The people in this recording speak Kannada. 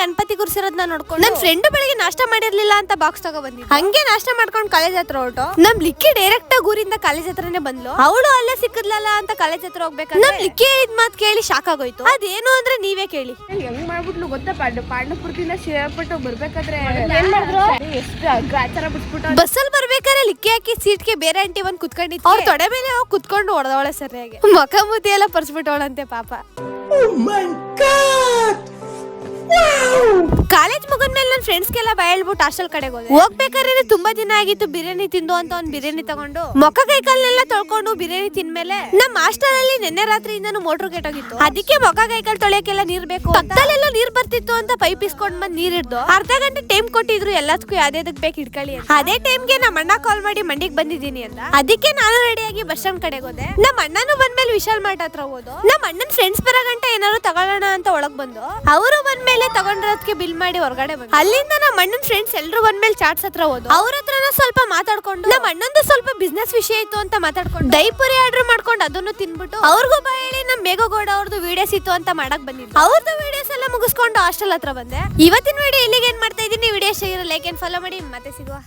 ಗಣಪತಿ ಕೂರ್ಸಿರೋದನ್ನ ನೋಡ್ಕೊಂಡು ನನ್ ಫ್ರೆಂಡ್ ಬೆಳಿಗ್ಗೆ ನಾಷ್ಟ ಮಾಡಿರ್ಲಿಲ್ಲ ಅಂತ ಬಾಕ್ಸ್ ತಗೋ ಬಂದಿದ್ದೆ. ಹಂಗೆ ನಾಷ್ಟ ಮಾಡ್ಕೊಂಡು ಕಾಲೇಜ್ ಹತ್ರ ಹೊರಟು ನಮ್ ಲಿಕ್ಕಿ ಡೈರೆಕ್ಟ್ ಆಗಿ ಊರಿಂದ ಕಾಲೇಜ್ ಹತ್ರನೇ ಬಂದ್ಲು. ಅವಳು ಅಲ್ಲೇ ಸಿಕ್ಕದ್ಲಲ್ಲ ಅಂತ ಕಾಲೇಜ್ ಹತ್ರ ಹೋಗ್ಬೇಕು. ನಮ್ ಲಿಕ್ಕಿ ಹೇಳಿದ್ ಮಾತ್ ಕೇಳಿ ಶಾಕ್ ಆಗೋಯ್ತು. ಅದೇನು ಅಂದ್ರೆ ನೀವೇ ಕೇಳಿ. ಹೆಂಗ್ ಮಾಡ್ಬಿಟ್ಲು ಗೊತ್ತಾ, ಪಾಂಡಪುರದಿಂದ ಶ್ರೀಪಟ್ಟು ಬರ್ಬೇಕಾದ್ರೆ ಏನ್ ಮಾಡಿದ್ರು, ಎಷ್ಟು ಗ್ರಾಚಾರ ಬಿಟ್ಬಿಟ್ಟು ಬಸ್ಸಲ್ಲಿ ಬರ್ಬೇಕಾದ್ರೆ ಲಿಕ್ಕಿ ಹಾಕಿ ಸೀಟ್ಗೆ ಬೇರೆ ಆಂಟಿ ಬಂದ್ ಕುತ್ಕೊಂಡಿತ್ತು. ಅವ್ರ ತೊಡೆ ಮೇಲೆ ಹೋಗಿ ಕುತ್ಕೊಂಡು ಹೊಡೆದವಳೆ ಸರಿಯಾಗಿ. ಮಕ ಮುದ್ದೆ ಎಲ್ಲ ಪರ್ಸ್ಬಿಟ್ಟವಳಂತೆ ಪಾಪ. ಕಾಲೇಜ್ ಮುಗಿದ್ಮೇಲೆ ನನ್ನ ಫ್ರೆಂಡ್ಸ್ಗೆಲ್ಲ ಹೇಳ್ಬಿಟ್ಟು ಹಾಸ್ಟೆಲ್ ಕಡೆಗೆ ಹೋಗ್ಬೇಕಾದ್ರೆ ತುಂಬಾ ದಿನ ಆಗಿತ್ತು ಬಿರಿಯಾನಿ ತಿಂದು ಅಂತ ಒಂದ್ ಬಿರಿಯಾನಿ ತಗೊಂಡು ಮೊಕ್ಕ ಕೈ ಕಾಲೆಲ್ಲ ತೊಳ್ಕೊಂಡು ಬಿರಿಯಾನಿ ತಿಂದ್ಮೇಲೆ ನಮ್ಮ ಹಾಸ್ಟೆಲ್ ಅಲ್ಲಿ ನಿನ್ನೆ ರಾತ್ರಿಯಿಂದನೂ ಮೋಟ್ರ್ ಕೆಟ್ಟೋಗಿತ್ತು. ಅದಕ್ಕೆ ಮೊಕ್ಕ ಕೈ ಕಾಲು ತೊಳೆಯಕ್ಕೆಲ್ಲ ನೀರ್ ಬೇಕು. ಪಕ್ಕದಲ್ಲೆಲ್ಲ ನೀರ್ ಬರ್ತಿತ್ತು ಅಂತ ಪೈಪ್ ಇಸ್ಕೊಂಡ್ ಬಂದ್ ನೀರ್ ಇಡ್ದು ಅರ್ಧ ಗಂಟೆ ಟೈಮ್ ಕೊಟ್ಟಿದ್ರು ಎಲ್ಲದಕ್ಕೂ ಯಾವ್ದಕ್ ಬೇಕು ಇಟ್ಕೊಳ್ಳಿ ಅಂತ. ಅದೇ ಟೈಮ್ಗೆ ನಮ್ಮ ಅಣ್ಣ ಕಾಲ್ ಮಾಡಿ ಮಂಡಿಗೆ ಬಂದಿದ್ದೀನಿ ಅಂತ. ಅದಕ್ಕೆ ನಾನು ರೆಡಿಯಾಗಿ ಬಸ್ ಸ್ಟಾಂಡ್ ಕಡೆಗೆ ಹೋದೆ. ನಮ್ಮ ಅಣ್ಣನು ಬಂದ್ಮೇಲೆ ವಿಶಾಲ್ ಮಾರ್ಟ್ ಹತ್ರ ಹೋದು ನಮ್ಮ ಅಣ್ಣನ ಫ್ರೆಂಡ್ಸ್ ಬರೋ ಗಂಟೆ ಏನಾದ್ರು ತಗೊಳ್ಳೋಣ ಅಂತ ಒಳಗ್ ಬಂದು ಅವರು ಬಂದ್ಮೇಲೆ ತಗೊಂಡಿರೋದಕ್ಕೆ ಬಿಲ್ ಮಾಡಿ ಹೊರಗಡೆ ಬಂದು ಅಲ್ಲಿಂದ ನಮ್ಮ ಅಣ್ಣನ ಫ್ರೆಂಡ್ಸ್ ಎಲ್ರು ಬಂದ್ಮೇಲೆ ಚಾಟ್ಸ್ ಹತ್ರ ಹೋದು ಅವ್ರ ಹತ್ರನ ಸ್ವಲ್ಪ ಮಾತಾಡ್ಕೊಂಡು ನಮ್ಮ ಅಣ್ಣಂದು ಸ್ವಲ್ಪ ಬಿಸ್ನೆಸ್ ವಿಷಯ ಇತ್ತು ಅಂತ ಮಾತಾಡ್ಕೊಂಡು ದೈಪುರಿ ಆರ್ಡರ್ ಮಾಡ್ಕೊಂಡು ಅದನ್ನು ತಿನ್ಬಿಟ್ಟು ಅವ್ರಿಗೂ ಬಾ ಹೇಳಿ ನಮ್ ಮೇಘಗೌಡ ಅವ್ರದ್ದು ವಿಡಿಯೋಸ್ ಇತ್ತು ಅಂತ ಮಾಡಕ್ ಬಂದಿದ್ದು. ಅವ್ರದ್ದು ವಿಡಿಯೋಸ್ ಎಲ್ಲ ಮುಗಿಸ್ಕೊಂಡು ಹಾಸ್ಟೆಲ್ ಹತ್ರ ಬಂದೆ. ಇವತ್ತಿನ ವಿಡಿಯೋ ಇಲ್ಲಿಗೆ ಏನ್ ಮಾಡ್ತಾ ಇದೀನಿ. ವಿಡಿಯೋ ಲೈಕ್ ಅಂಡ್ ಫಾಲೋ ಮಾಡಿ ಮತ್ತೆ ಸಿಗುವ.